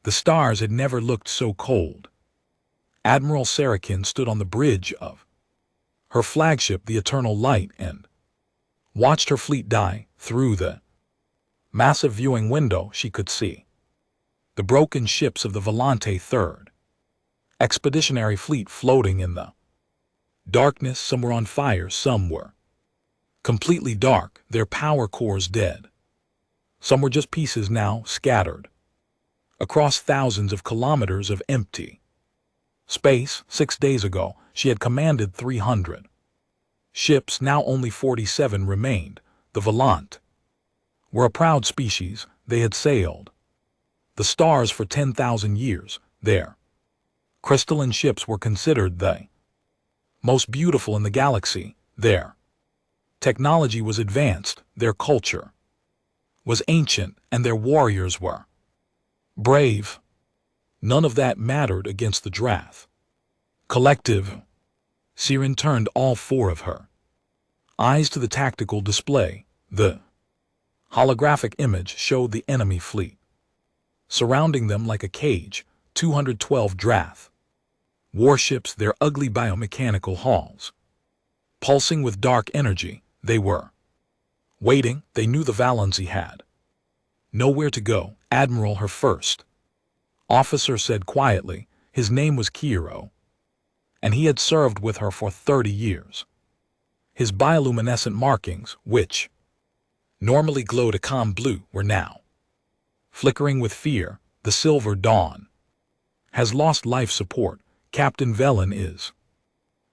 The stars had never looked so cold. Admiral Sarakin stood on the bridge of her flagship, the Eternal Light, and watched her fleet die. Through the massive viewing window she could see the broken ships of the Volante Third Expeditionary Fleet floating in the darkness. Some were on fire, some were completely dark, their power cores dead. Some were just pieces now scattered across thousands of kilometers of empty space. 6 days ago, she had commanded 300 ships, now only 47 remained. The Volant were a proud species. They had sailed the stars for 10,000 years. Their crystalline ships were considered the most beautiful in the galaxy. Their technology was advanced, their culture was ancient, and their warriors were brave. None of that mattered against the Drath collective. Siren turned all four of her eyes to the tactical display. The holographic image showed the enemy fleet surrounding them like a cage. 212 Drath warships, their ugly biomechanical hulls pulsing with dark energy. They were waiting. They knew the Valency had nowhere to go. Admiral, her first officer, said quietly. His name was Kiro, and he had served with her for 30 years. His bioluminescent markings, which normally glowed a calm blue, were now flickering with fear. The Silver Dawn has lost life support. Captain Velen is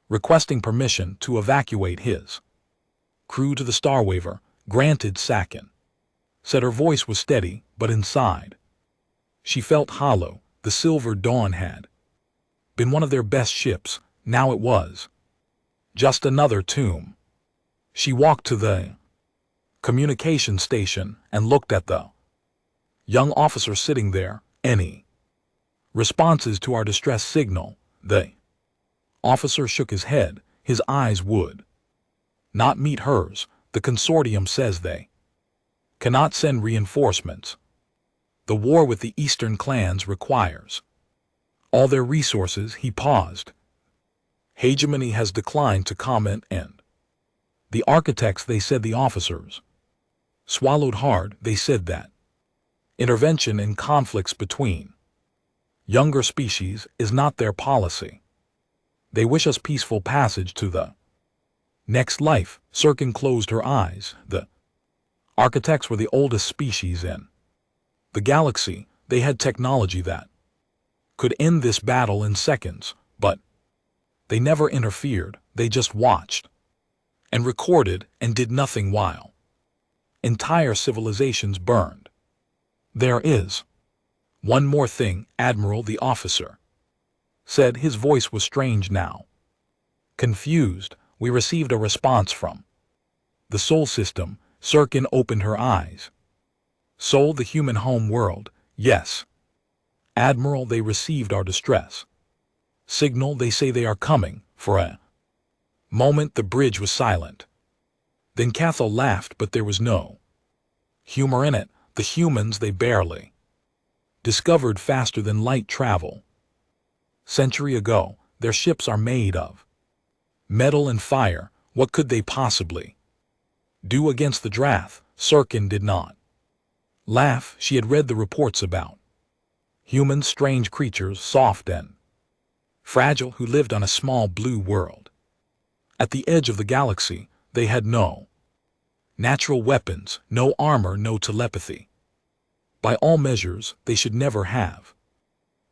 requesting permission to evacuate his crew to the Starwaver. Granted, Sakin said. Her voice was steady, but inside she felt hollow. The Silver Dawn had been one of their best ships. Now it was just another tomb. She walked to the communication station and looked at the young officer sitting there. Any responses to our distress signal? The officer shook his head. His eyes would not meet hers. The consortium says they cannot send reinforcements. The war with the Eastern clans requires all their resources. He paused. Hegemony has declined to comment, and the architects, they said. The officers swallowed hard. They said that intervention in conflicts between younger species is not their policy. They wish us peaceful passage to the next life. Sirkin closed her eyes. The architects were the oldest species in the galaxy. They had technology that could end this battle in seconds, but they never interfered. They just watched and recorded and did nothing while entire civilizations burned. There is one more thing, Admiral, the officer said. His voice was strange now, confused. We received a response from the Sol system. Sirkin opened her eyes. Sol, the human home world? Yes. Admiral, they received our distress signal. They say they are coming. For a moment the bridge was silent. Then Cathal laughed, but there was no humor in it. The humans, they barely discovered faster than light travel. Century ago, their ships are made of metal and fire. What could they possibly do against the Drath? Sirkin did not laugh. She had read the reports about humans, strange creatures, soft and fragile, who lived on a small blue world at the edge of the galaxy. They had no natural weapons, no armor, no telepathy. By all measures, they should never have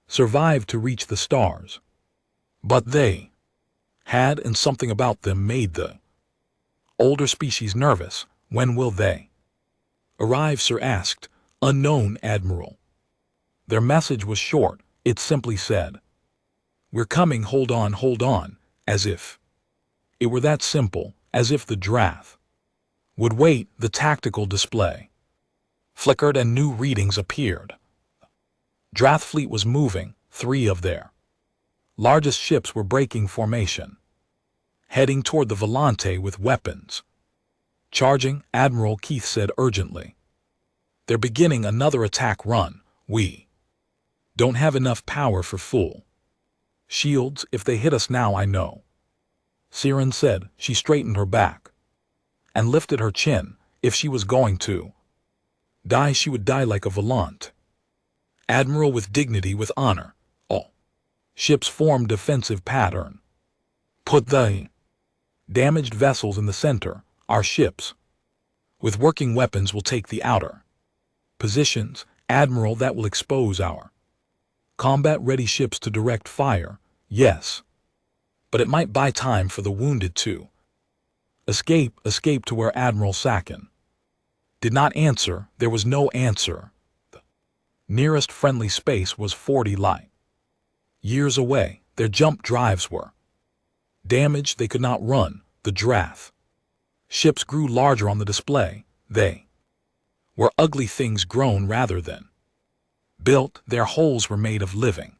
survived to reach the stars. But they had, and something about them made the older species nervous. When will they arrive? Sir asked. Unknown, Admiral. Their message was short. It simply said, we're coming, hold on, as if it were that simple, as if the Drath would wait. The tactical display flickered and new readings appeared. Drath fleet was moving. 3 of their largest ships were breaking formation, heading toward the Volante with weapons charging. Admiral, Keith said urgently. They're beginning another attack run. We Don't have enough power for full shields. If they hit us now, I know. Siren said. She straightened her back and lifted her chin. If she was going to die, she would die like a Volant admiral, with dignity, with honor. All ships form defensive pattern. Put the damaged vessels in the center. Our ships with working weapons will take the outer positions. Admiral, that will expose our combat-ready ships to direct fire. Yes, but it might buy time for the wounded to escape to where Admiral Sakin did not answer. There was no answer. The nearest friendly space was 40 light years away. Their jump drives were damaged. They could not run. The Drath ships grew larger on the display. They were ugly things, grown rather than built. Their hulls were made of living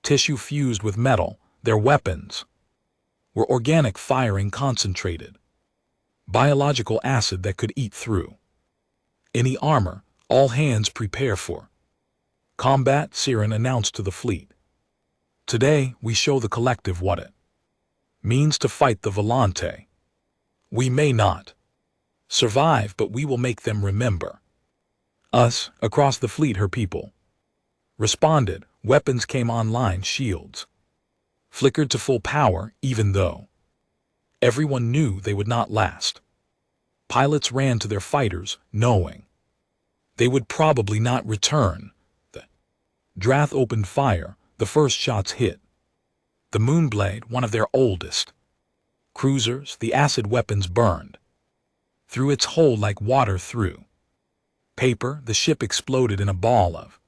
tissue fused with metal. Their weapons were organic, firing concentrated biological acid that could eat through any armor. All hands prepare for combat, Siren announced to the fleet. Today we show the collective what it means to fight the Volante. We may not survive, but we will make them remember us. Across the fleet, her people responded. Weapons came online. Shields flickered to full power, even though everyone knew they would not last. Pilots ran to their fighters, knowing they would probably not return. The Drath opened fire. The first shots hit the Moonblade, one of their oldest cruisers. The acid weapons burned through its hull like water through paper. The ship exploded in a ball of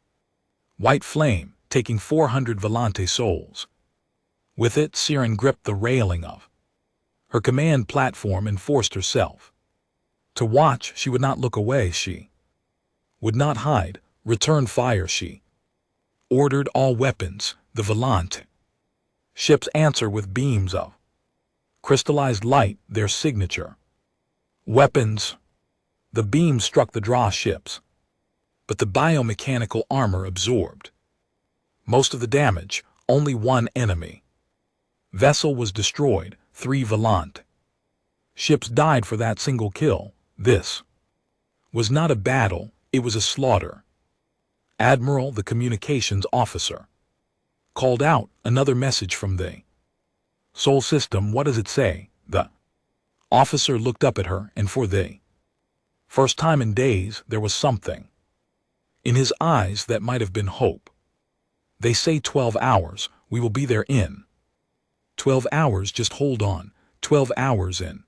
white flame, taking 400 Volante souls. With it, Siren gripped the railing of her command platform and forced herself to watch. She would not look away. She would not hide. Return fire, she ordered. All weapons. The Volante ships answer with beams of crystallized light, their signature weapons. The beams struck the Draw ships, but the biomechanical armor absorbed most of the damage. Only one enemy vessel was destroyed. 3 Volant ships died for that single kill. This was not a battle, it was a slaughter. Admiral, the communications officer, called out. Another message from the Sol system. What does it say? The officer looked up at her, and for the first time in days there was something in his eyes that might have been hope. They say 12 hours. We will be there in 12 hours. Just hold on. 12 hours in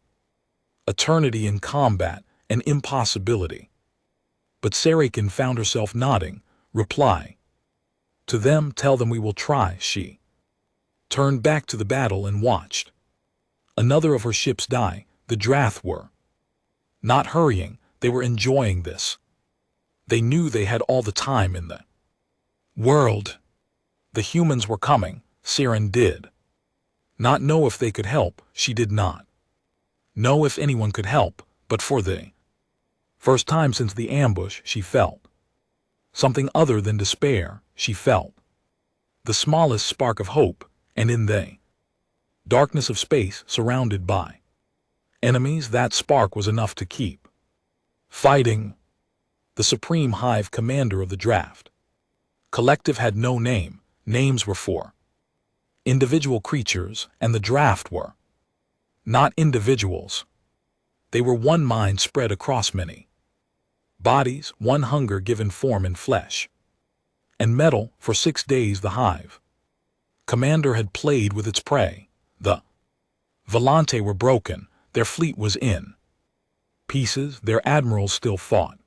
eternity. In combat, an impossibility. But Sarakin found herself nodding. Reply to them. Tell them we will try. She turned back to the battle and watched another of her ships die. The Drath were not hurrying. They were enjoying this. They knew they had all the time in the world. The humans were coming. Siren did not know if they could help. She did not know if anyone could help, but for the first time since the ambush, she felt something other than despair. She felt the smallest spark of hope, and in the darkness of space, surrounded by enemies, that spark was enough to keep fighting. The supreme hive commander of the draft collective had no name. Names were for individual creatures, and the draft were not individuals. They were one mind spread across many bodies, one hunger given form in flesh and metal. For 6 days the hive commander had played with its prey. The Volante were broken. Their fleet was in pieces. Their admirals still fought,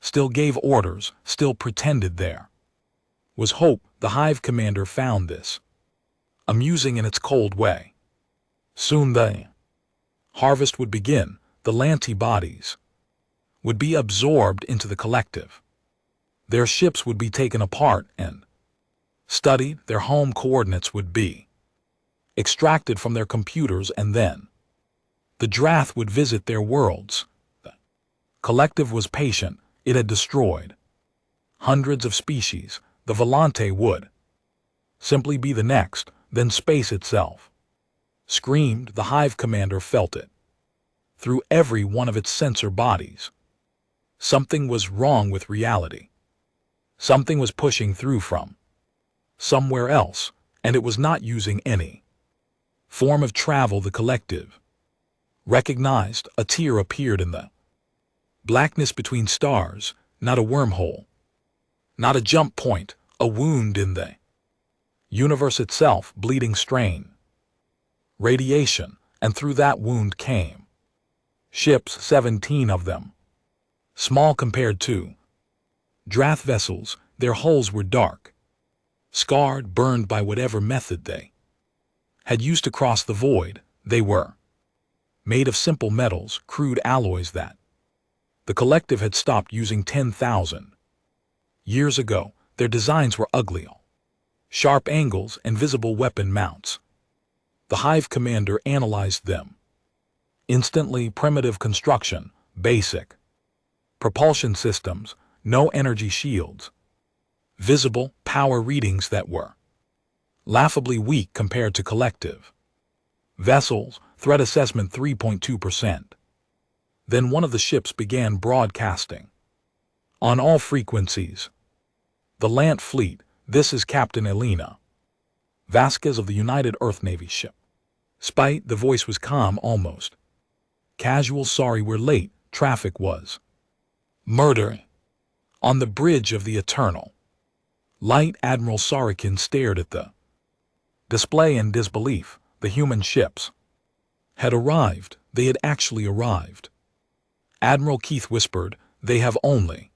still gave orders, still pretended there was hope. The hive commander found this amusing in its cold way. Soon the harvest would begin. The Lanti bodies would be absorbed into the collective. Their ships would be taken apart and studied. Their home coordinates would be extracted from their computers, and then the Drath would visit their worlds. The collective was patient. It had destroyed hundreds of species. the Volante would simply be the next, then space itself screamed. The Hive commander felt it through every one of its sensor bodies. Something was wrong with reality. Something was pushing through from somewhere else, and it was not using any form of travel. The collective recognized. A tear appeared in the blackness between stars, not a wormhole, not a jump point, a wound in the universe itself. Bleeding strain, radiation, and through that wound came ships, 17 of them, small compared to draft vessels. Their hulls were dark, scarred, burned by whatever method they had used to cross the void. They were made of simple metals, crude alloys that the collective had stopped using 10,000 years ago. Their designs were ugly, sharp angles and visible weapon mounts. The Hive commander analyzed them instantly. Primitive construction, basic propulsion systems, no energy shields, visible power readings that were laughably weak compared to collective vessels. Threat assessment 3.2%. Then one of the ships began broadcasting on all frequencies. The Lant Fleet, this is Captain Elena Vasquez of the United Earth Navy ship. Spite, the voice was calm, almost casual. Sorry we're late. Traffic was murder on the bridge of the Eternal Light. Admiral Sorokin stared at the display in disbelief. The human ships had arrived. They had actually arrived. Admiral Keith whispered, they have only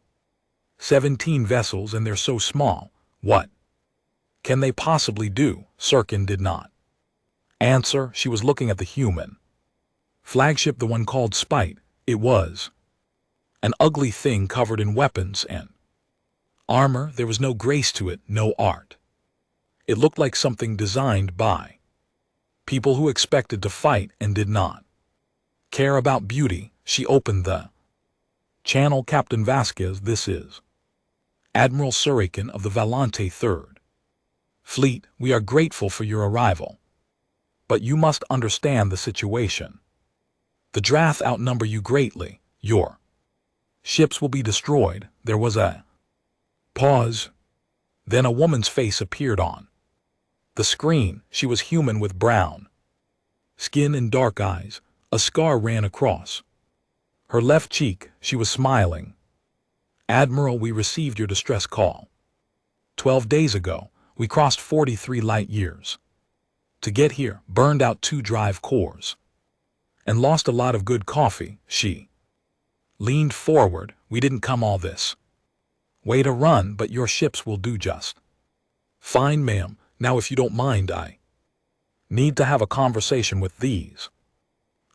17 vessels and they're so small. What can they possibly do? Sirkin did not answer. She was looking at the human flagship, the one called Spite. It was an ugly thing covered in weapons and armor. There was no grace to it, no art. It looked like something designed by people who expected to fight and did not care about beauty. She opened the channel. Captain Vasquez, this is Admiral Sorokin of the Volante 3rd Fleet. We are grateful for your arrival, but you must understand the situation. The Drath outnumber you greatly. Your ships will be destroyed. There was a pause. Then a woman's face appeared on the screen. She was human with brown skin and dark eyes. A scar ran across her left cheek. She was smiling. Admiral, we received your distress call 12 days ago. We crossed 43 light years to get here, burned out 2 drive cores, and lost a lot of good coffee. She leaned forward. We didn't come all this way to run, but your ships will do just fine, ma'am. Now, if you don't mind, I need to have a conversation with these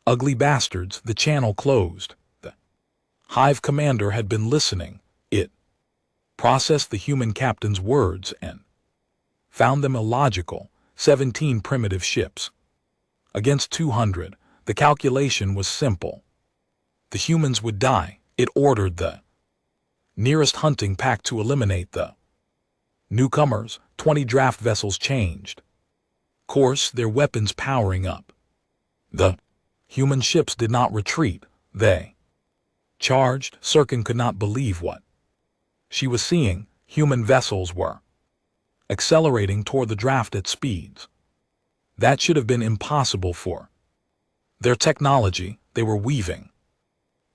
ugly bastards. The channel closed. The Hive commander had been listening. It processed the human captain's words and found them illogical. 17 primitive ships against 200. The calculation was simple. The humans would die. It ordered the nearest hunting pack to eliminate the newcomers. 20 draft vessels changed course, their weapons powering up. The human ships did not retreat. They charged. Sirkin could not believe what she was seeing. Human vessels were accelerating toward the draft at speeds that should have been impossible for their technology. They were weaving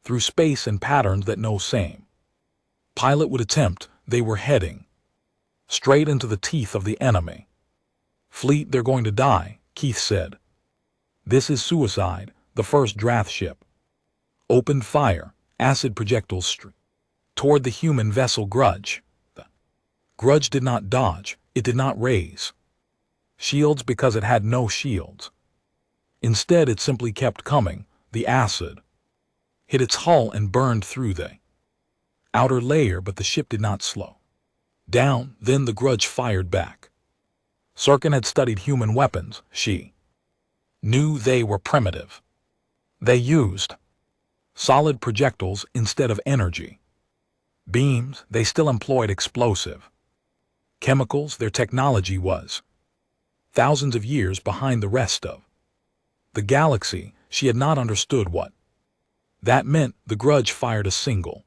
through space in patterns that no sane pilot would attempt. They were heading straight into the teeth of the enemy fleet. They're going to die, Keith said. This is suicide. The first draft ship opened fire. Acid projectiles streamed toward the human vessel Grudge. The Grudge did not dodge. It did not raise shields because it had no shields. Instead, it simply kept coming. The acid hit its hull and burned through the outer layer, but the ship did not slow down. Then the Grudge fired back. Sirkin had studied human weapons. She knew they were primitive. They used solid projectiles instead of energy beams. They still employed explosive chemicals, their technology was thousands of years behind the rest of the galaxy. She had not understood what that meant. The Grudge fired a single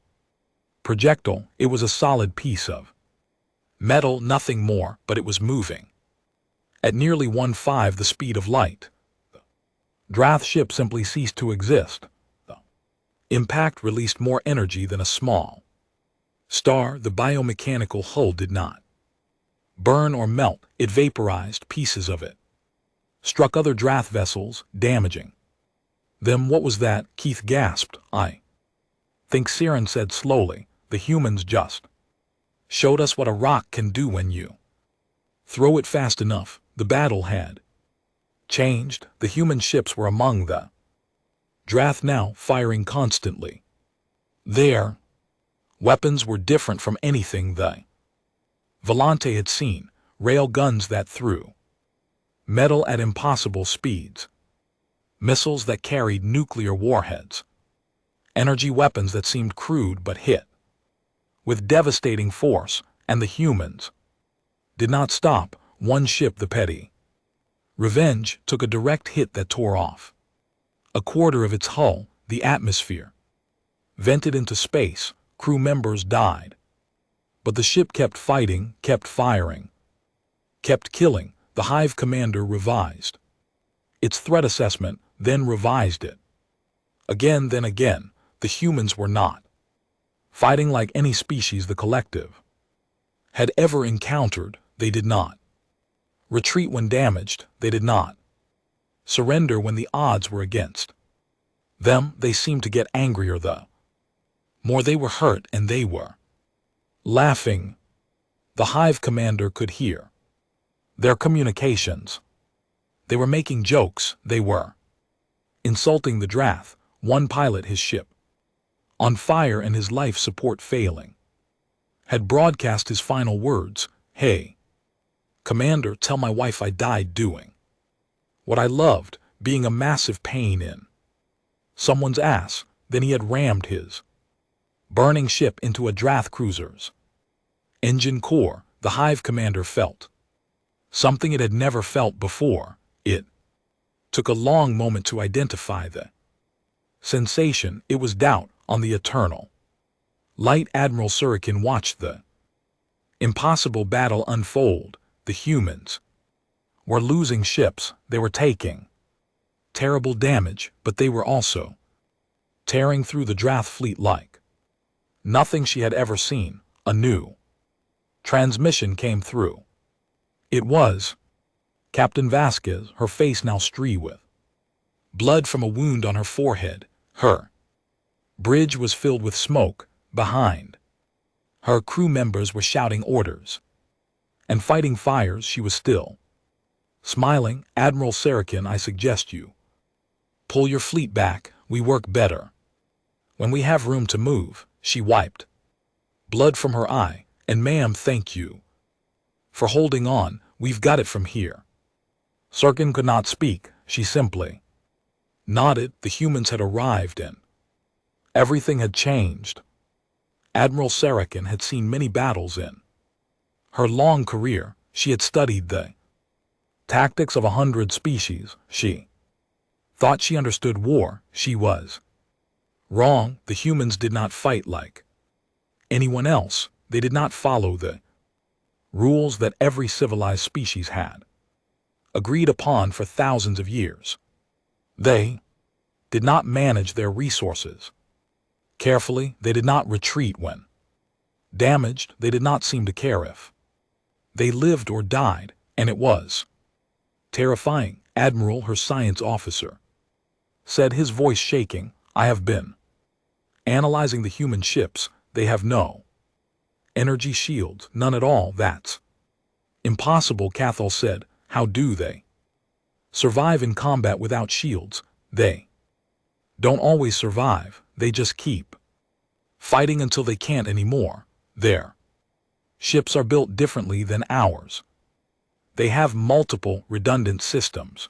projectile. It was a solid piece of metal, nothing more, but it was moving at nearly 1/5 the speed of light. The Drath ship simply ceased to exist. The impact released more energy than a small star. The biomechanical hull did not burn or melt. It vaporized. Pieces of it struck other Drath vessels, damaging them. What was that? Keith gasped. I think, Siren said slowly, the humans just showed us what a rock can do when you throw it fast enough. The battle had changed. The human ships were among the Drath now, firing constantly. Their weapons were different from anything the Volante had seen. Rail guns that threw metal at impossible speeds, missiles that carried nuclear warheads, energy weapons that seemed crude but hit with devastating force. And the humans did not stop. One ship, the Petty Revenge, took a direct hit that tore off a quarter of its hull. The atmosphere vented into space. Crew members died. But the ship kept fighting, kept firing, kept killing. The Hive commander revised its threat assessment, then revised it again, then again. The humans were not fighting like any species the collective had ever encountered. They did not retreat when damaged. They did not surrender when the odds were against them. They seemed to get angrier the more they were hurt, and they were laughing. The Hive commander could hear their communications. They were making jokes. They were insulting the Drath. One pilot, his ship on fire and his life support failing, had broadcast his final words. Hey, Commander, tell my wife I died doing what I loved, being a massive pain in someone's ass. Then he had rammed his burning ship into a Drath cruiser's engine core. The Hive commander felt something it had never felt before. It took a long moment to identify the sensation. It was doubt. On the eternal light, Admiral Surikin watched the impossible battle unfold. The humans were losing ships. They were taking terrible damage, but they were also tearing through the Drath fleet like nothing she had ever seen. A new transmission came through. It was Captain Vasquez, her face now streaked with blood from a wound on her forehead. Her bridge was filled with smoke. Behind her, crew members were shouting orders and fighting fires. She was still smiling. Admiral Surikin, I suggest you pull your fleet back. We work better when we have room to move. She wiped blood from her eye. And ma'am, thank you for holding on. We've got it from here. Surikin could not speak. She simply nodded. The humans had arrived and everything had changed. Admiral Surikin had seen many battles in her long career. She had studied the tactics of 100 species. She thought she understood war. She was wrong. The humans did not fight like anyone else. They did not follow the rules that every civilized species had agreed upon for thousands of years. They did not manage their resources carefully. They did not retreat when damaged. They did not seem to care if they lived or died, and it was terrifying. Admiral, her science officer, said, his voice shaking, I have been analyzing the human ships. They have no energy shields, none at all. That's impossible, Cathal said. How do they survive in combat without shields? They don't always survive. They just keep fighting until they can't anymore. Their ships are built differently than ours. They have multiple redundant systems.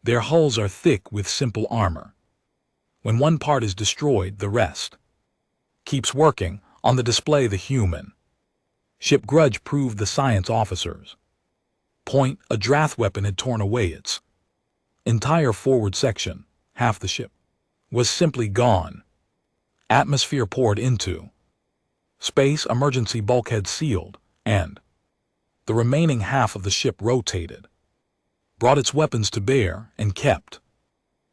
Their hulls are thick with simple armor. When one part is destroyed, the rest keeps working. On the display, the human Ship Grudge proved the science officers' point. A draft weapon had torn away its entire forward section. Half the ship was simply gone. Atmosphere poured into space, emergency bulkheads sealed, and the remaining half of the ship rotated, brought its weapons to bear, and kept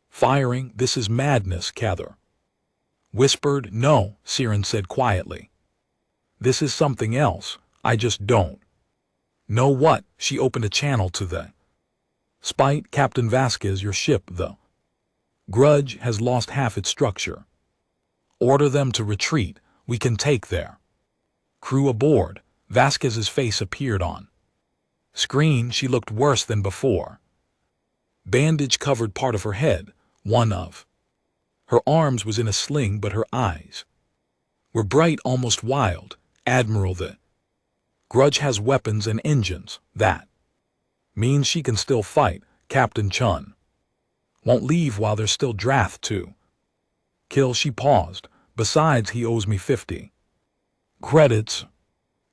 firing. This is madness, Cather whispered. No, Siren said quietly. This is something else. I just don't know what. She opened a channel to the spite. Captain Vasquez, your ship, the Grudge, has lost half its structure. Order them to retreat. We can take their crew aboard. Vasquez's face appeared on screen. She looked worse than before. Bandage covered part of her head. One of her arms was in a sling, but her eyes were bright, almost wild. Admiral, the Grudge has weapons and engines. That means she can still fight. Captain Chun won't leave while there's still Drath to kill. She paused. Besides, he owes me 50 credits.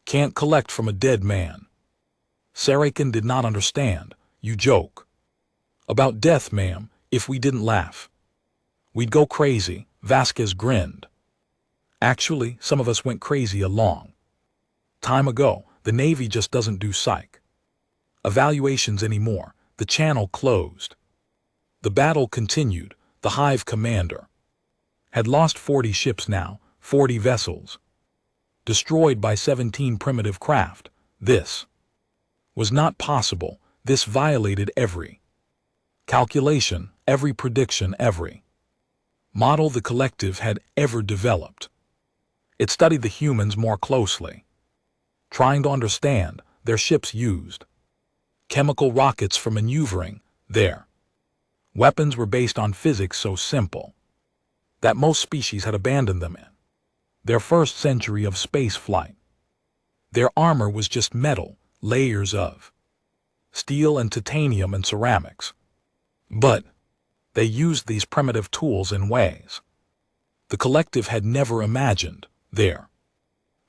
Can't collect from a dead man. Sarakin did not understand. You joke about death, ma'am. If we didn't laugh, we'd go crazy. Vasquez grinned. Actually, some of us went crazy a long time ago. The Navy just doesn't do psych evaluations anymore. The channel closed. The battle continued. The Hive commander had lost 40 ships now, 40 vessels, destroyed by 17 primitive craft. This was not possible. This violated every calculation, every prediction, every model the collective had ever developed. It studied the humans more closely, trying to understand. Their ships used chemical rockets for maneuvering. Their weapons were based on physics so simple that most species had abandoned them in their first century of space flight. Their armor was just metal, layers of steel and titanium and ceramics. But they used these primitive tools in ways the collective had never imagined. Their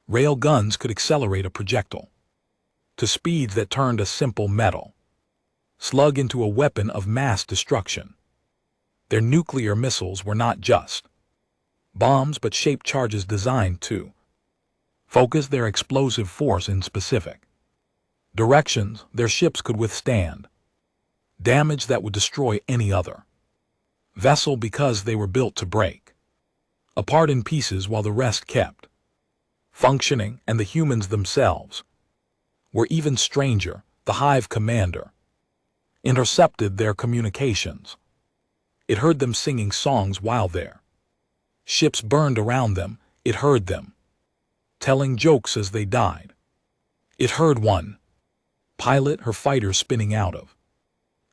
rail guns could accelerate a projectile to speeds that turned a simple metal slug into a weapon of mass destruction. Their nuclear missiles were not just bombs but shaped charges designed to focus their explosive force in specific directions. Their ships could withstand damage that would destroy any other vessel because they were built to break apart in pieces while the rest kept functioning. And the humans themselves were even stranger. The Hive commander intercepted their communications. It heard them singing songs while their ships burned around them. It heard them telling jokes as they died. It heard one pilot, her fighter spinning out of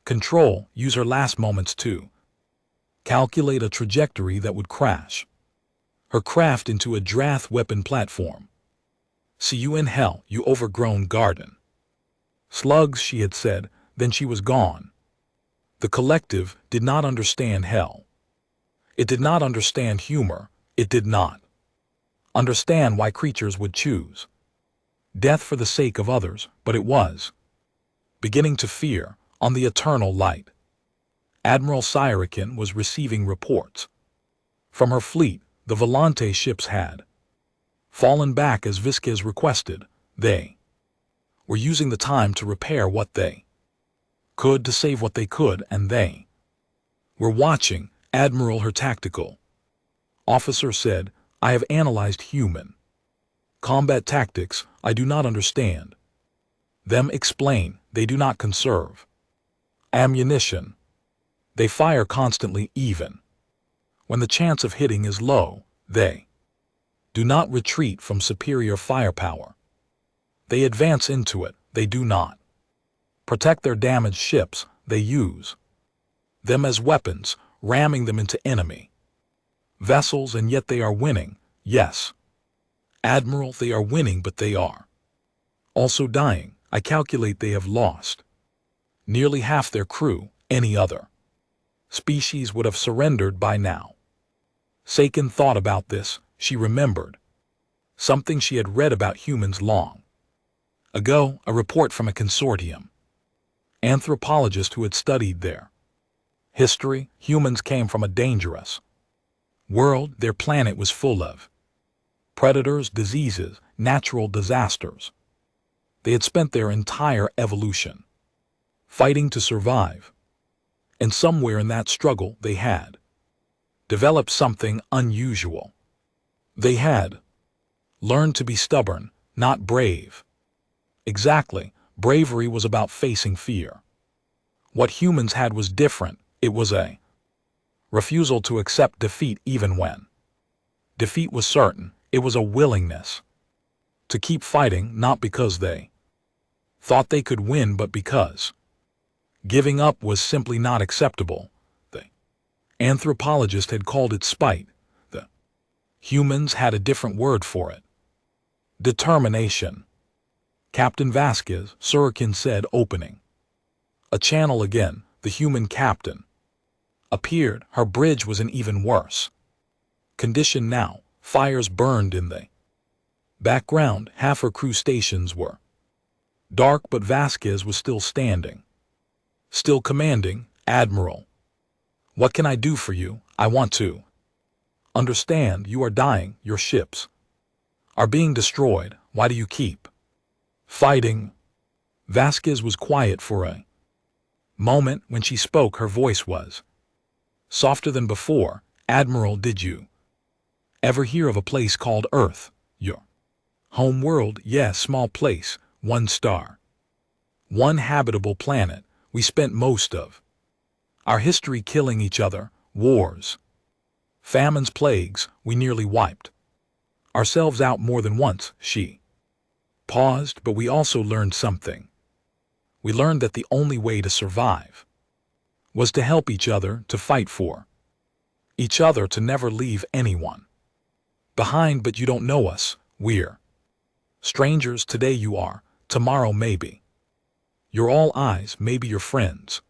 control, use her last moments to calculate a trajectory that would crash her craft into a Drath weapon platform. See you in hell, you overgrown garden slugs, she had said. Then she was gone. The collective did not understand hell. It did not understand humor. It did not understand why creatures would choose death for the sake of others, but it was beginning to fear. On the eternal light, Admiral Sarakin was receiving reports from her fleet. The Volante ships had fallen back as Vasquez requested. They were using the time to repair what they could, to save what they could, and they were watching. Admiral, her tactical officer said, I have analyzed human combat tactics. I do not understand them. Explain. They do not conserve ammunition. They fire constantly even when the chance of hitting is low. They do not retreat from superior firepower. They advance into it. They do not protect their damaged ships. They use them as weapons, ramming them into enemy vessels, and yet they are winning. Yes, Admiral, they are winning, but they are also dying. I calculate they have lost nearly half their crew. Any other species would have surrendered by now. Sakin thought about this. She remembered something she had read about humans long ago, a report from a consortium anthropologist who had studied their history. Humans came from a dangerous world. Their planet was full of predators, diseases, natural disasters. They had spent their entire evolution fighting to survive, and somewhere in that struggle they had developed something unusual. They had learned to be stubborn, not brave. Exactly, bravery was about facing fear. What humans had was different. It was a refusal to accept defeat even when defeat was certain. It was a willingness to keep fighting, not because they thought they could win, but because giving up was simply not acceptable. The anthropologist had called it spite. The humans had a different word for it. Determination. Captain Vasquez, Sorokin said, opening a channel again. The human captain appeared. Her bridge was an even worse condition now. Fires burned in the background. Half her crew stations were dark, but Vasquez was still standing, still commanding. Admiral, what can I do for you? I want to understand. You are dying. Your ships are being destroyed. Why do you keep fighting? Vasquez was quiet for a moment. When she spoke, her voice was softer than before. Admiral, did you ever hear of a place called Earth? Your home world? Yes, small place, 1 star, 1 habitable planet. We spent most of our history killing each other, wars, famines, plagues. We nearly wiped ourselves out more than once. She paused, but we also learned something. We learned that the only way to survive was to help each other, to fight for each other, to never leave anyone behind. But you don't know us. We're strangers. Today you are, tomorrow maybe you're all eyes, maybe your friends.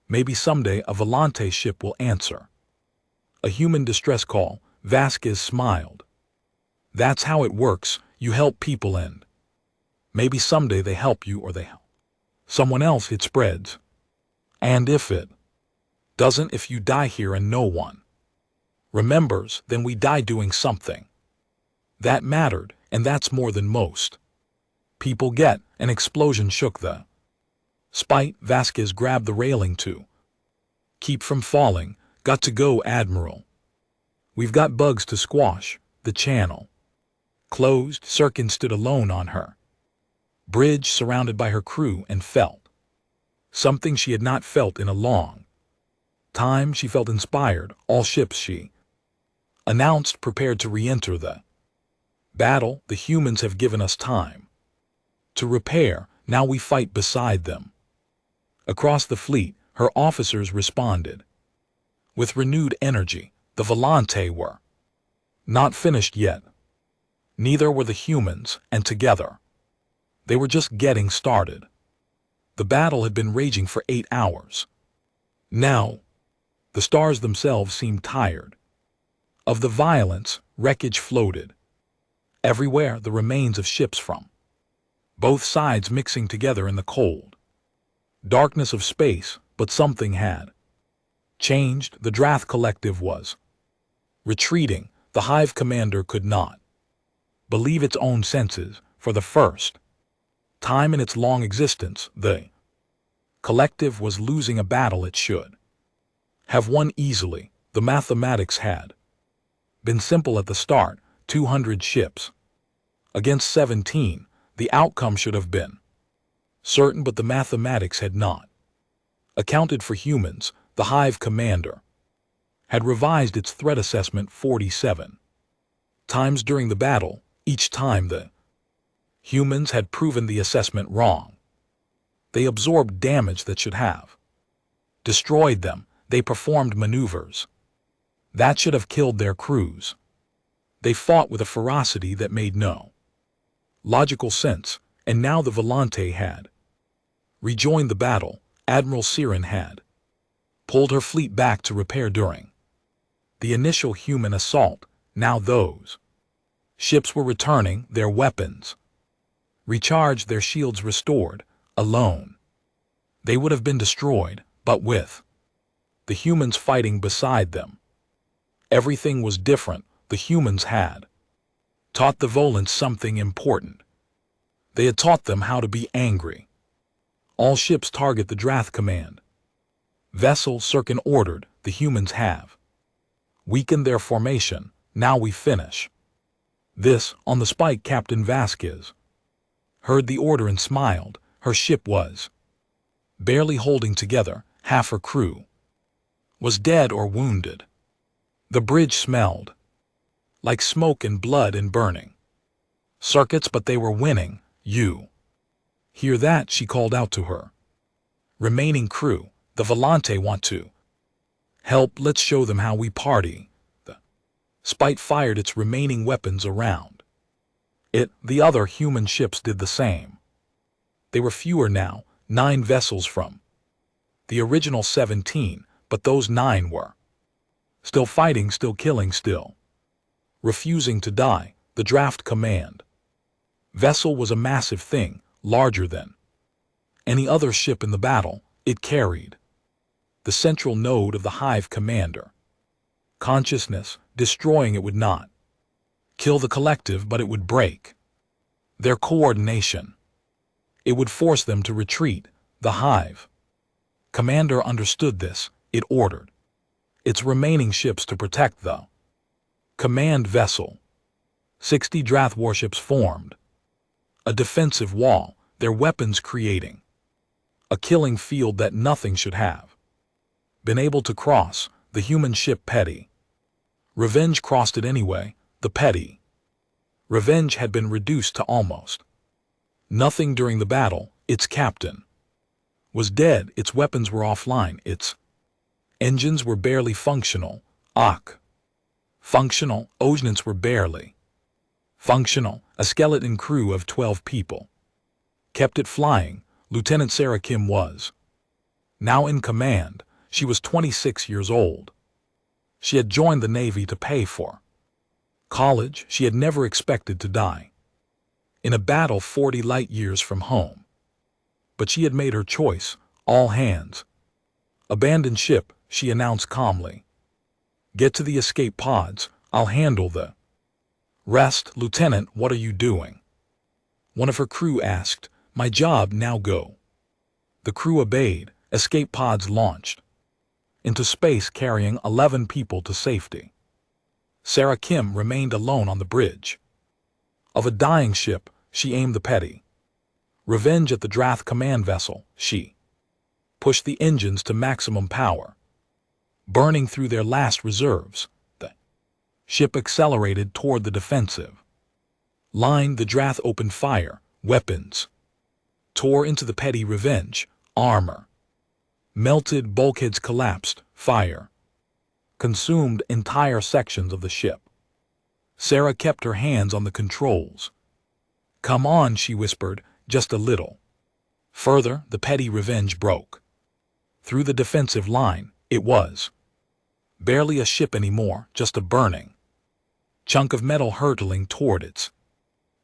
Maybe someday a Volante ship will answer a human distress call. Vasquez smiled. That's how it works. You help people, and maybe someday they help you, or they help someone else. It spreads. And if it doesn't, if you die here and no one remembers, then we die doing something that mattered, and that's more than most people get. An explosion shook the spite. Vasquez grabbed the railing to keep from falling. Got to go, Admiral. We've got bugs to squash. The channel closed. Sirkin stood alone on her bridge, surrounded by her crew, and felt something she had not felt in a long time. She felt inspired. All ships, she announced, prepared to re-enter the battle. The humans have given us time to repair. Now we fight beside them. Across the fleet, her officers responded with renewed energy. The Volante were not finished yet. Neither were the humans, and together they were just getting started. The battle had been raging for 8 hours. Now, the stars themselves seemed tired of the violence. Wreckage floated everywhere, the remains of ships from both sides mixing together in the cold darkness of space. But something had changed. The Drath Collective was retreating. The Hive commander could not believe its own senses. For the first time in its long existence, the collective was losing a battle it should have won easily. The mathematics had been simple at the start. 200 ships against 17. The outcome should have been certain, but the mathematics had not accounted for humans. The Hive commander had revised its threat assessment 47 times during the battle. Each time the humans had proven the assessment wrong. They absorbed damage that should have destroyed them. They performed maneuvers that should have killed their crews. They fought with a ferocity that made no logical sense. And now the Volante had rejoined the battle. Admiral Siren had pulled her fleet back to repair during the initial human assault. Now those ships were returning, their weapons recharged, their shields restored. Alone, they would have been destroyed, but with the humans fighting beside them, everything was different. The humans had taught the Volants something important. They had taught them how to be angry. All ships target the Drath command. Vessel Sirkin ordered. The humans have weakened their formation. Now we finish this on the spike. Captain Vasquez heard the order and smiled. Her ship was barely holding together. Half her crew was dead or wounded. The bridge smelled like smoke and blood and burning circuits, but they were winning. You hear that? She called out to her remaining crew. The Volante want to help. Let's show them how we party. The Spite fired its remaining weapons around it. The other human ships did the same. They were fewer now, 9 vessels from the original 17, but those 9 were still fighting, still killing, still refusing to die. The Draft command vessel was a massive thing, larger than any other ship in the battle. It carried the central node of the Hive commander consciousness. Destroying it would not kill the collective, but it would break their coordination. It would force them to retreat. The Hive commander understood this. It ordered its remaining ships to protect the command vessel. 60 Drath warships formed a defensive wall, their weapons creating a killing field that nothing should have been able to cross. The human ship Petty Revenge crossed it anyway. The Petty Revenge had been reduced to almost nothing during the battle. Its captain was dead. Its weapons were offline. Its engines were barely functional. Functional. Ordnance were barely functional. A skeleton crew of 12 people kept it flying. Lieutenant Sarah Kim was now in command. She was 26 years old. She had joined the Navy to pay for college. She had never expected to die in a battle 40 light years from home. But she had made her choice. All hands abandon ship, she announced calmly. Get to the escape pods. I'll handle the rest. Lieutenant, what are you doing? One of her crew asked. My job, now go. The crew obeyed. Escape pods launched into space, carrying 11 people to safety. Sarah Kim remained alone on the bridge of a dying ship. She aimed the Petty Revenge at the Drath command vessel. She pushed the engines to maximum power, burning through their last reserves. The ship accelerated toward the defensive line. The Drath opened fire. Weapons tore into the Petty Revenge. Armor melted. Bulkheads collapsed. Fire consumed entire sections of the ship. Sarah kept her hands on the controls. Come on, she whispered, just a little further. The Petty Revenge broke through the defensive line. It was barely a ship anymore, just a burning chunk of metal hurtling toward its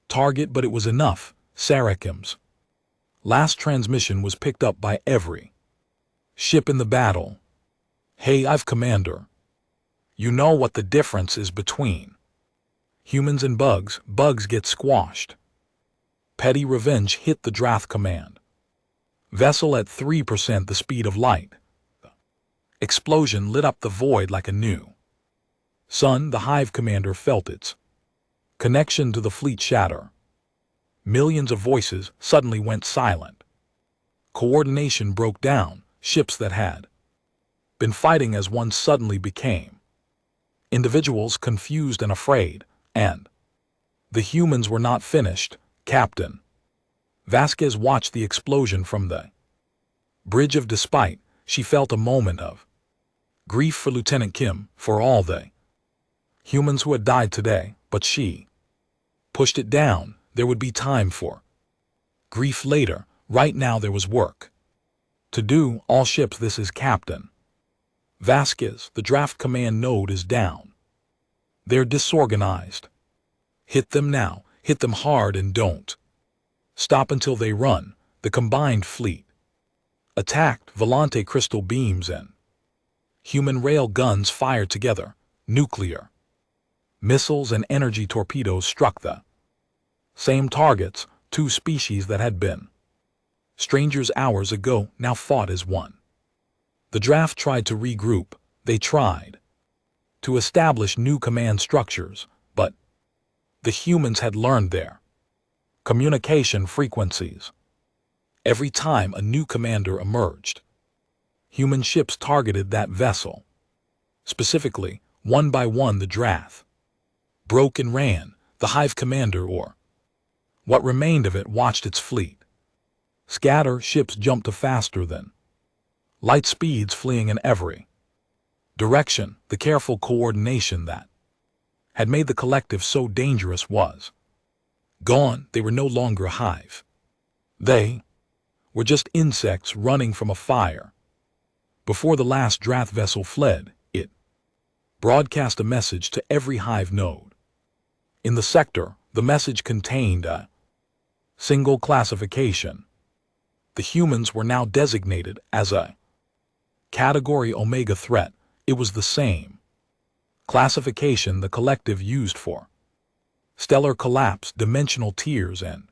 target, but it was enough. Sarah Kim's last transmission was picked up by every ship in the battle. Hey, I've commander. You know what the difference is between humans and bugs? Bugs get squashed. Petty Revenge hit the Drath command vessel at 3% the speed of light. The explosion lit up the void like a new sun. The Hive commander felt its connection to the fleet shatter. Millions of voices suddenly went silent. Coordination broke down. Ships that had been fighting as one suddenly became individuals, confused and afraid. And the humans were not finished. Captain Vasquez watched the explosion from the bridge of despite. She felt a moment of grief for Lieutenant Kim, for all the humans who had died today, but she pushed it down. There would be time for grief later. Right now there was work to do. All ships, this is Captain Vasquez. The Draft command node is down. They're disorganized. Hit them now. Hit them hard and don't Stop until they run, the combined fleet. Attacked, Volante crystal beams and human rail guns fired together, nuclear. Missiles and energy torpedoes struck the same targets, two species that had been strangers hours ago now fought as one. The draft tried to regroup, they tried to establish new command structures, but the humans had learned their communication frequencies. Every time a new commander emerged, human ships targeted that vessel. Specifically, one by one the draft broke and ran, the hive commander or what remained of it watched its fleet scatter, ships jumped to faster than light speeds fleeing in every direction. The careful coordination that had made the collective so dangerous was gone. They were no longer a hive. They were just insects running from a fire. Before the last draft vessel fled, it broadcast a message to every hive node. In the sector, the message contained a single classification. The humans were now designated as a Category Omega threat. It was the same classification the collective used for stellar collapse, dimensional tears, and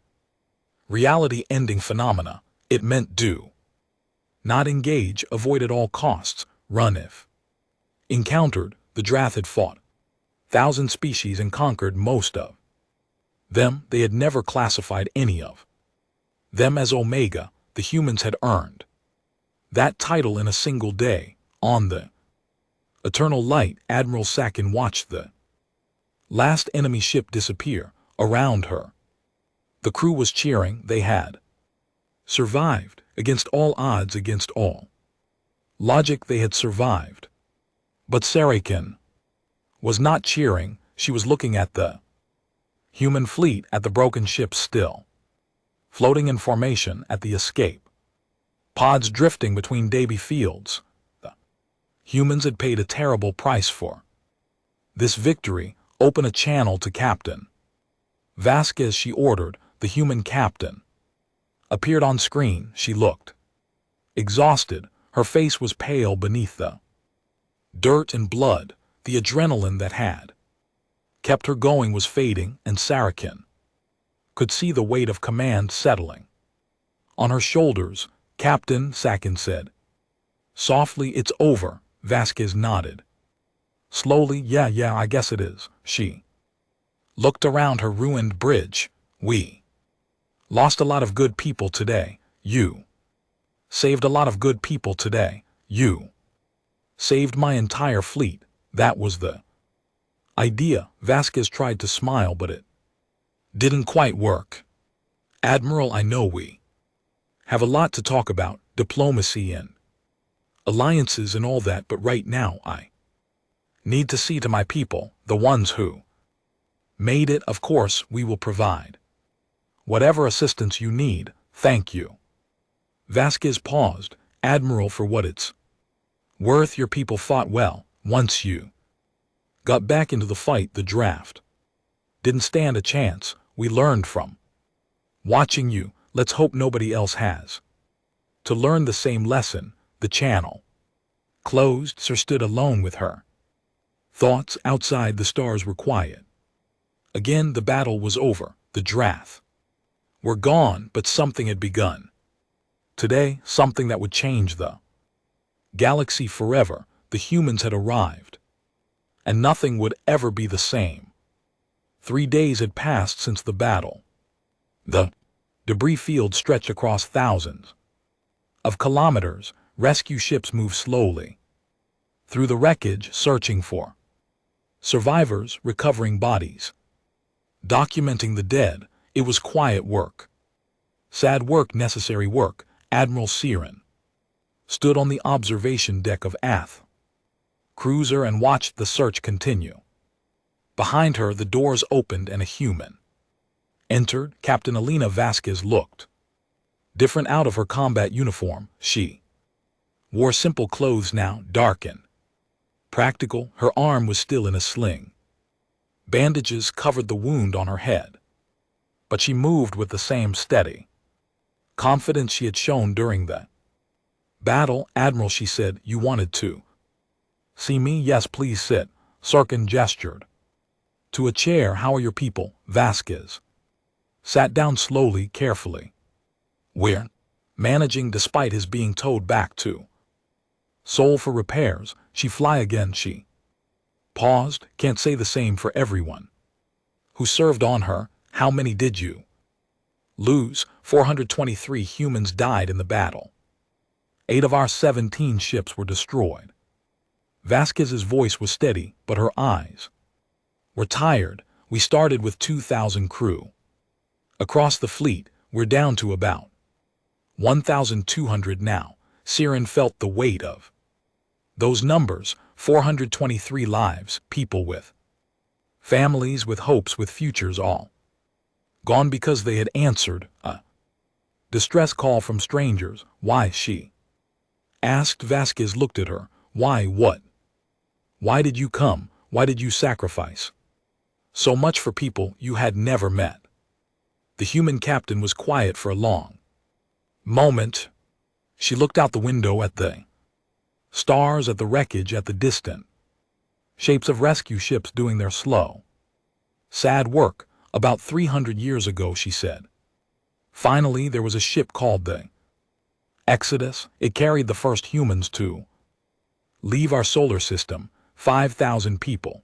reality-ending phenomena. It meant do not engage, avoid at all costs, run if encountered. The draft had fought 1,000 species and conquered most of them. They had never classified any of them as Omega. The humans had earned that title in a single day. On the Eternal Light, Admiral Sakin watched the last enemy ship disappear. Around her, the crew was cheering. They had survived. Against all odds, against all logic, they had survived. But Sarakin was not cheering. She was looking at the human fleet, at the broken ships still floating in formation, at the escape pods drifting between Davy fields. The humans had paid a terrible price for this victory. Open a channel to Captain Vasquez, she ordered. The human captain appeared on screen. She looked exhausted. Her face was pale beneath the dirt and blood. The adrenaline that had kept her going was fading, and Sarakin could see the weight of command settling on her shoulders. Captain, Sakin said softly. It's over. Vasquez nodded slowly. Yeah, I guess it is. She looked around her ruined bridge. We lost a lot of good people today. You saved a lot of good people today. You saved my entire fleet. That was the idea. Vasquez tried to smile, but it didn't quite work. Admiral, I know we have a lot to talk about, diplomacy and alliances and all that, but right now I need to see to my people, the ones who made it. Of course, we will provide whatever assistance you need. Thank you. Vasquez paused. Admiral, for what it's worth, your people fought well. Once you got back into the fight, the draft didn't stand a chance. We learned from watching you. Let's hope nobody else has to learn the same lesson. The channel closed. Sir stood alone with her thoughts. Outside, the stars were quiet. Again, the battle was over. The draft were gone, but something had begun. Today, something that would change the galaxy forever. The humans had arrived, and nothing would ever be the same. 3 days had passed since the battle. The debris field stretched across thousands of kilometers. Rescue ships moved slowly through the wreckage, searching for survivors, recovering bodies, documenting the dead. It was quiet work, sad work, necessary work. Admiral Siren stood on the observation deck of Ath cruiser and watched the search continue. Behind her, the doors opened and a human entered. Captain Elena. Vasquez looked different out of her combat uniform. She wore simple clothes now, dark and practical. Her arm was still in a sling. Bandages covered the wound on her head. but she moved with the same steady confidence she had shown during the battle. "Admiral," she said, "you wanted to see me?" "Yes, please sit." Sirkin gestured to a chair. "How are your people?" Vasquez sat down slowly, carefully. "We're managing despite his being towed back to Seoul for repairs." "She fly again?" She paused. "Can't say the same for everyone who served on her." "How many did you lose?" 423 humans died in the battle. 8 of our 17 ships were destroyed. Vasquez's voice was steady, but her eyes were tired. "We started with 2,000 crew. Across the fleet, we're down to about 1,200 now." Siren felt the weight of those numbers. 423 lives, people with families, with hopes, with futures, all gone because they had answered a distress call from strangers. "Why?" she asked. Vasquez looked at her. "Why what? Why did you come? Why did you sacrifice so much for people you had never met?" The human captain was quiet for a long moment. She looked out the window at the stars, at the wreckage, at the distant shapes of rescue ships doing their slow, sad work. "About 300 years ago," she said, "finally there was a ship called the Exodus. It carried the first humans to leave our solar system, 5,000 people,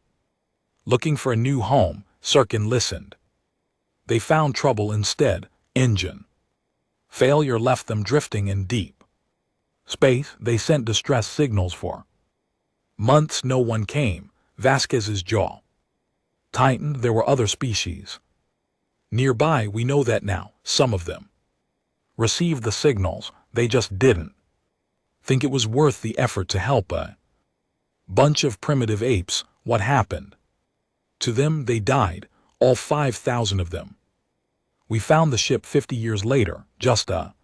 looking for a new home." Sirkin listened. "They found trouble instead. Engine failure left them drifting in deep space. They sent distress signals for months. No one came." Vasquez's jaw tightened. "There were other species nearby. We know that now. Some of them received the signals. They just didn't think it was worth the effort to help a bunch of primitive apes. What happened to them?" "They died, all 5,000 of them. We found the ship 50 years later, just a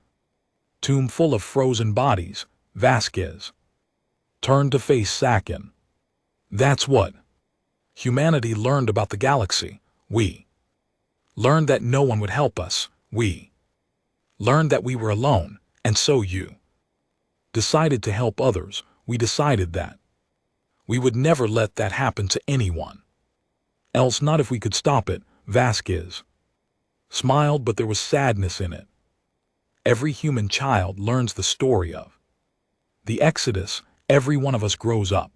tomb full of frozen bodies." Vasquez turned to face Sakin. "That's what humanity learned about the galaxy. We learned that no one would help us. We learned that we were alone, and so you decided to help others. We decided that we would never let that happen to anyone else, not if we could stop it." Vasquez smiled, but there was sadness in it. "Every human child learns the story of the Exodus. Every one of us grows up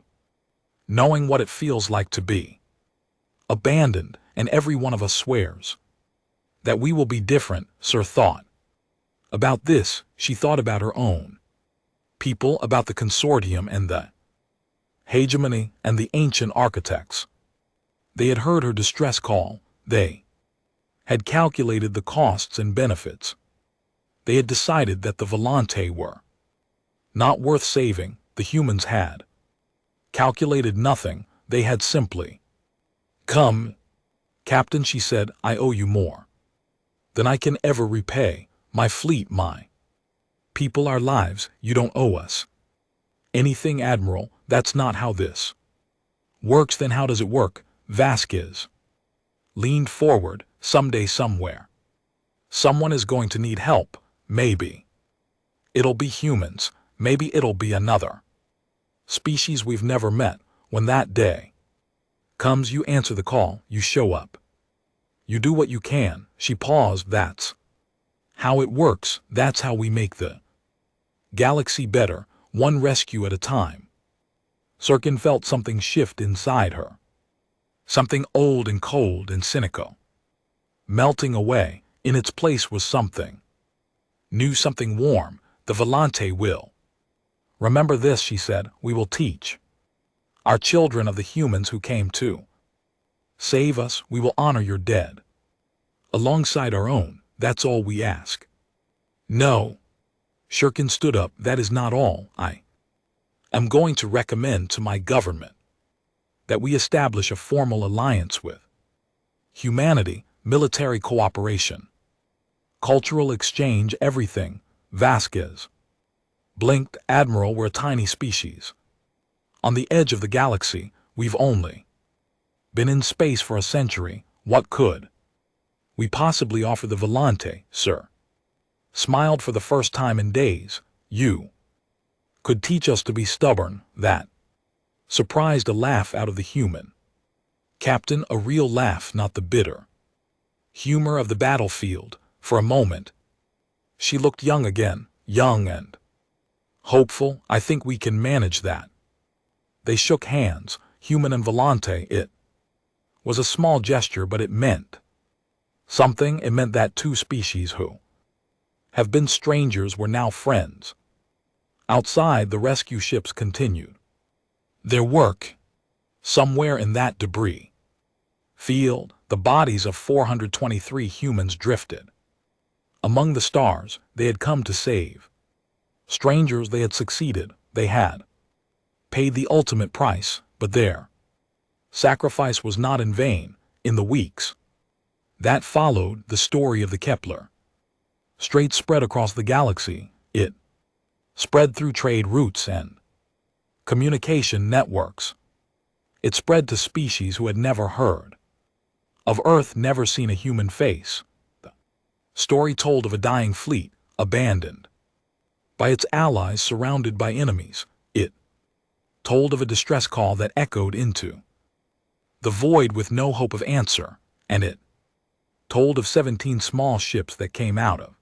knowing what it feels like to be abandoned, and every one of us swears that we will be different." Sir thought about this. She thought about her own people, about the consortium and the hegemony and the ancient architects. They had heard her distress call. They had calculated the costs and benefits. They had decided that the Volante were not worth saving. The humans had calculated nothing. They had simply come. "Captain," she said, "I owe you more than I can ever repay. My fleet, my people, our lives. You don't owe us anything, Admiral. That's not how this works." "Then how does it work?" Vasquez leaned forward. "Someday, somewhere, someone is going to need help. Maybe it'll be humans. Maybe it'll be another species we've never met. When that day comes, you answer the call. You show up. You do what you can." She paused. "That's how it works. That's how we make the galaxy better, one rescue at a time." Sirkin felt something shift inside her. Something old and cold and cynical melting away. In its place was something new, something warm. "The Volante will remember this," she said. "We will teach our children of the humans who came to save us. We will honor your dead alongside our own. That's all we ask." "No." Shirkin stood up. "That is not all. I am going to recommend to my government that we establish a formal alliance with humanity, military cooperation, cultural exchange, everything." Vasquez blinked. "Admiral, we're a tiny species on the edge of the galaxy. We've only been in space for a century. What could We possibly offer the volante, sir. Smiled for the first time in days. You could teach us to be stubborn, that surprised a laugh out of the human. Captain, a real laugh, not the bitter humor of the battlefield. For a moment, she looked young again, young and hopeful. I think we can manage that. They shook hands, human and volante. It was a small gesture, but it meant something. It meant that two species who have been strangers were now friends. Outside, the rescue ships continued their work. Somewhere in that debris field, the bodies of 423 humans drifted among the stars they had come to save. Strangers they had succeeded, they had paid the ultimate price, but their sacrifice was not in vain. In the weeks that followed, the story of the Kepler Strait spread across the galaxy. It spread through trade routes and communication networks. It spread to species who had never heard of Earth, never seen a human face. The story told of a dying fleet, abandoned by its allies, surrounded by enemies. It told of a distress call that echoed into the void with no hope of answer, and it told of 17 small ships that came out of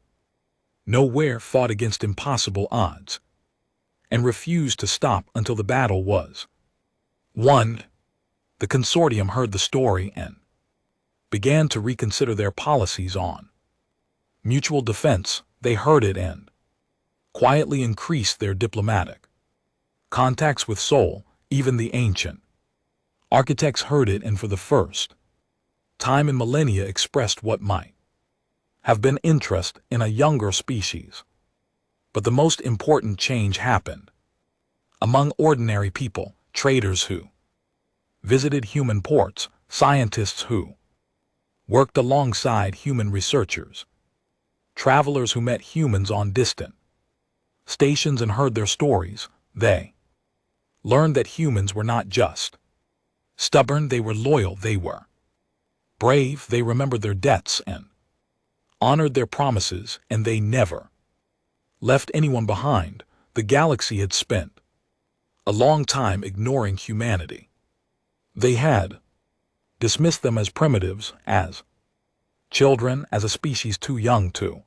nowhere, fought against impossible odds, and refused to stop until the battle was won. The consortium heard the story and began to reconsider their policies on mutual defense. They heard it and quietly increased their diplomatic contacts with Sol. Even the ancient architects heard it and for the first time in millennia expressed what might have been interest in a younger species. But the most important change happened among ordinary people, traders who visited human ports, scientists who worked alongside human researchers, travelers who met humans on distant stations and heard their stories. They learned that humans were not just stubborn, they were loyal, they were brave, they remembered their debts and honored their promises, and they never left anyone behind. The galaxy had spent a long time ignoring humanity. They had dismissed them as primitives, as children, as a species too young to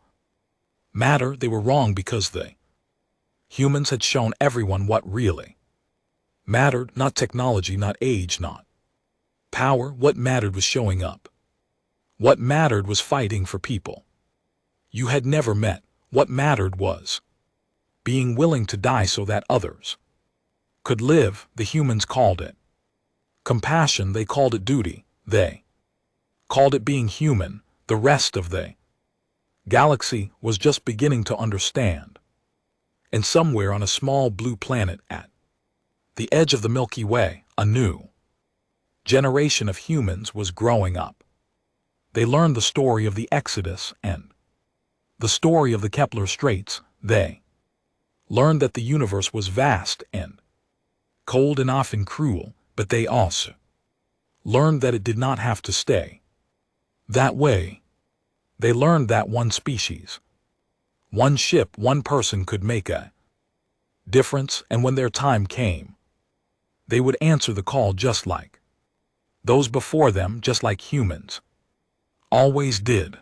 matter. They were wrong because they humans had shown everyone what really mattered. Not technology, not age, not power. What mattered was showing up. What mattered was fighting for people you had never met. What mattered was being willing to die so that others could live. The humans called it compassion, they called it duty, they called it being human. The rest of the galaxy was just beginning to understand. And somewhere on a small blue planet at the edge of the Milky Way, a new generation of humans was growing up. They learned the story of the Exodus and the story of the Kepler Straits. They learned that the universe was vast and cold and often cruel, but they also learned that it did not have to stay that way. They learned that one species, one ship, one person could make a difference, and when their time came, they would answer the call just like those before them, just like humans always did.